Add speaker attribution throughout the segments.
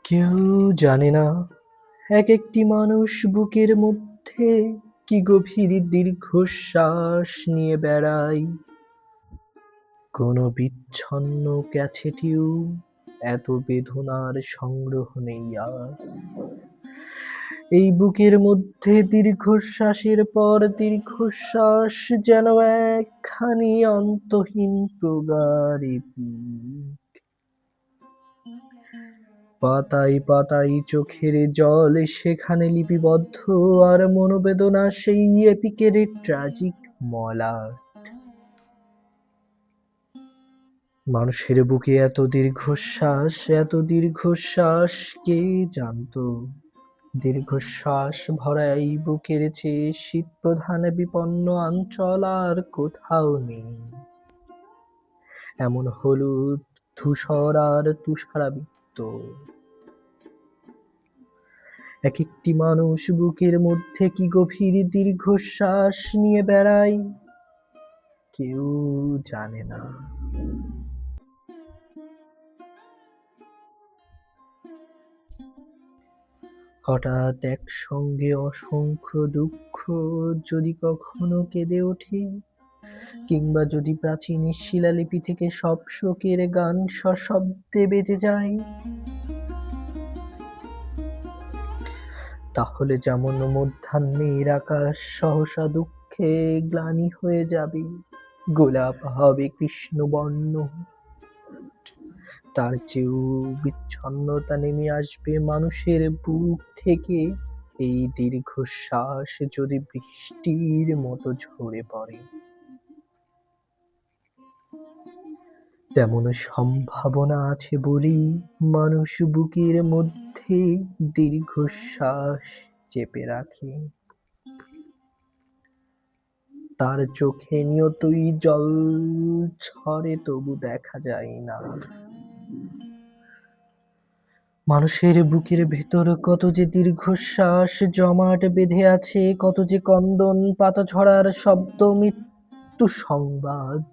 Speaker 1: কেউ জানে না এক একটি মানুষ বুকের মধ্যে কি গভীর দীর্ঘশ্বাস নিয়ে বেড়ায়। কোনো বিচ্ছন্ন ক্যাসেটেও এত বেদনার সংগ্রহ নেই আর। এই বুকের মধ্যে দীর্ঘশ্বাসের পর দীর্ঘশ্বাস যেন একখানি অন্তহীন প্রগাঢ় পিক। পাতায় পাতায় চোখের জল সেখানে লিপিবদ্ধ, আর মনোবেদনা সেই এপিকের ট্র্যাজিক মলাট। মানুষের বুকে এত দীর্ঘশ্বাস, এত দীর্ঘশ্বাস কে জানত? দীর্ঘশ্বাস ভরা এই বুকের চেয়ে শীতপ্রধান বিপন্ন অঞ্চল আর কোথাও নেই। এমন হলুদ ধূসর আর তুষারাবৃত এক একটি মানুষ বুকের মধ্যে কি গভীর দীর্ঘশ্বাস নিয়ে বেড়ায়, কেউ জানে না। হঠাৎ একসঙ্গে অসংখ্য দুঃখ যদি কখনো কেঁদে ওঠে, কিংবা যদি প্রাচীন শিলালিপি থেকে সব শোকের গান সশব্দে বেজে যায়, তাহলে যেমন মধ্যাহ্নের আকাশ সহসা দুঃখে গ্লানি হয়ে যাবে, গোলাপ হবে কৃষ্ণবর্ণ, তার চেয়েও বিচ্ছন্নতা নেমে আসবে মানুষের বুক থেকে। এই দীর্ঘশ্বাস যদি বৃষ্টির মতো ঝরে পড়ে, তেমন সম্ভাবনা আছে বলেই মানুষ বুকের মধ্যে দীর্ঘশ্বাস চেপে রাখে। তার চোখে নিয়তই জল ঝরে, তবু দেখা যায় না। মানুষের বুকের ভেতর কত যে দীর্ঘশ্বাস জমাট বেঁধে আছে, কত যে কন্দন পাতা ঝরার শব্দ, মৃত্যু সংবাদ।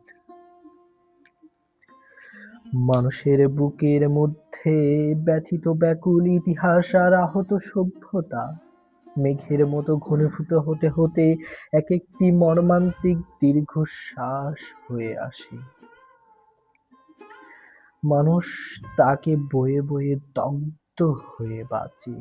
Speaker 1: মানুষের বুকের মধ্যে ব্যথিত ব্যাকুল ইতিহাস আর আহত সভ্যতা মেঘের মতো ঘনীভূত হতে হতে এক একটি মর্মান্তিক দীর্ঘশ্বাস হয়ে আসে। মানুষ তাকে বয়ে বয়ে দগ্ধ হয়ে বাঁচে।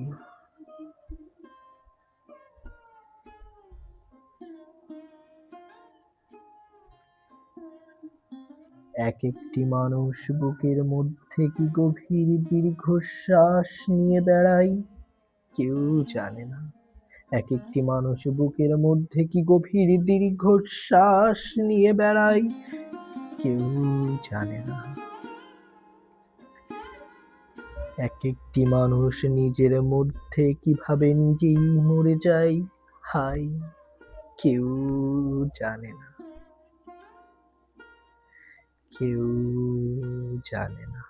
Speaker 1: এক একটি মানুষ বুকের মধ্যে কি গভীর দীর্ঘশ্বাস নিয়ে বেড়ায়, কেউ জানে না। এক একটি মানুষ বুকের মধ্যে কি গভীর দীর্ঘশ্বাস নিয়ে বেড়ায়, কেউ জানে না। এক একটি মানুষ নিজের মধ্যে কিভাবে নিজেই মরে যায়, হায়, কেউ জানে না, কেউ জানে না।